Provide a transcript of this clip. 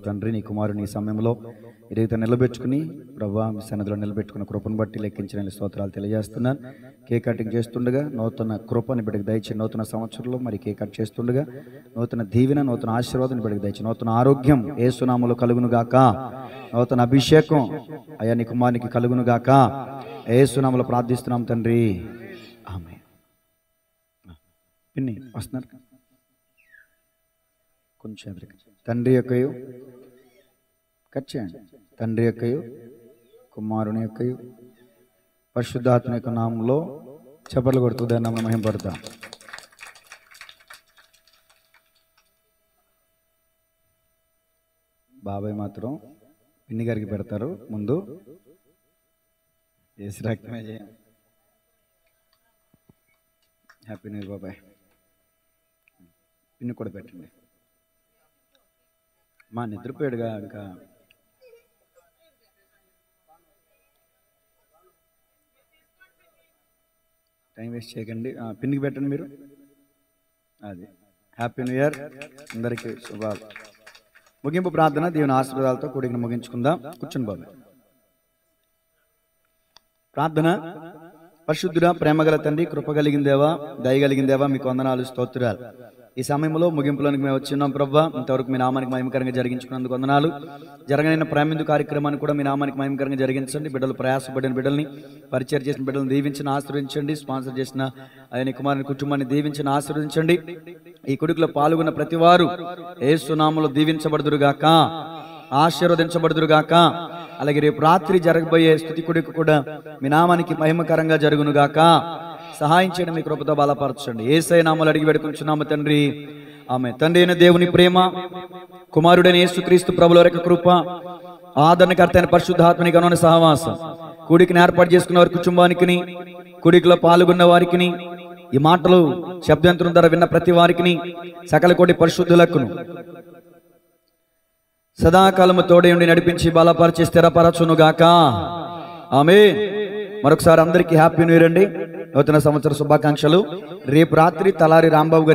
తండ్రి నీ కుమారుని ఈ సమయంలో ఏదైతే నిలబెట్టుకుని ప్రభువా మీ సన్నిధిలో నిలబెట్టుకున్న కృపను బట్టి లెక్కించిన స్తోత్రాలు తెలియజేస్తున్నాను. కేక్ కటింగ్ చేస్తుండగా నూతన కృపని బిడ్డకు దయచి నూతన సంవత్సరంలో మరి కేక్ కట్ చేస్తుండగా నూతన దీవెన నూతన ఆశీర్వాదం బిడ్డకు దయచి నూతన ఆరోగ్యం యేసు నామములో కలుగును గాక. నూతన అభిషేకం అయ్యా నీ కుమారునికి కలుగును గాక. యేసు నామములో ప్రార్థిస్తున్నాం తండ్రి, ఆమేన్. పిన్ని వస్తున్నారు కొంచెం ఎదురుగా. తండ్రి యొక్కయు కట్ చేయండి. తండ్రి యొక్కయు కుమారుని యొక్కయు పరిశుద్ధాత్మ యొక్క నామంలో చప్పట్లు కొడుతూ దాన్ని మహిమపడతా. బాబాయ్ మాత్రం పిన్ని గారికి పెడతారు. ముందు ఏసు రక్తమే చేయండి. హ్యాపీ న్యూ ఇయర్ బాబాయ్. పిన్ని కూడా పెట్టండి. మా నిద్రపోయాడుగా ఇంకా టైం వేస్ట్ చేయకండి. పిన్నికి పెట్టండి మీరు. అది హ్యాపీ న్యూ ఇయర్ అందరికీ శుభాలు. ముగింపు ప్రార్థన దేవుని ఆశీర్వాదాలతో కూడిన ముగించుకుందాం. కూర్చుని బాబు. ప్రార్థన. పరిశుద్ధుడా ప్రేమగల తండ్రి, కృప కలిగిందేవా, దయగలిగిందేవా, మీకు వందనాలు స్తోత్రాలు. ఈ సమయంలో ముగింపులోనికి మేము వచ్చిన్నాం ప్రభువా. ఇంతవరకు మీ నామానికి మహిమకరంగా జరిగించుకున్నందుకు వందనాలు. జరగనైన ప్రేమిందు కార్యక్రమాన్ని కూడా మీ నామానికి మహిమకరంగా జరిగించండి. బిడ్డలు ప్రయాసపడిన బిడ్డల్ని, పరిచయం చేసిన బిడ్డలను దీవించిన ఆశీర్వదించండి. స్పాన్సర్ చేసిన ఆయన కుమారుని కుటుంబాన్ని దీవించిన ఆశీర్వదించండి. ఈ కొడుకులో పాల్గొన్న ప్రతి వారు యేసు నామములో దీవించబడుదురుగాక, ఆశీర్వదించబడుదురుగాక. అలాగే రేపు రాత్రి జరగబోయే స్తుతి కొడుకు కూడా మీ నామానికి మహిమకరంగా జరుగునుగాక. సహాయం చేయడం మీ కృపతో బలపరచండి. యేసయ్య నామములో అడిగి వేడుకొంచున్నాము తండ్రి, ఆమేన్. తండ్రి అయిన దేవుని ప్రేమ, కుమారుడైన యేసుక్రీస్తు ప్రభుల యొక్క కృప, ఆదరణకర్త అయిన పరిశుద్ధాత్మని గణన సహవాసం కూడికిని ఏర్పాటు చేసుకున్న వారి కుటుంబానికి, కూడికలో పాల్గొన్న వారికి, ఈ మాటలు శబ్దంతరం ద్వారా విన్న ప్రతి వారికి, సకల కోటి పరిశుద్ధులకును సదాకాలము తోడే ఉండి నడిపించి బలపరిచి స్థిరపరచునుగాక. ఆమేన్. మరొకసారి అందరికీ హ్యాపీ న్యూ ఇయర్ అండి. నూతన సంవత్సర శుభాకాంక్షలు. రేపు రాత్రి తలారి రాంబాబు గారి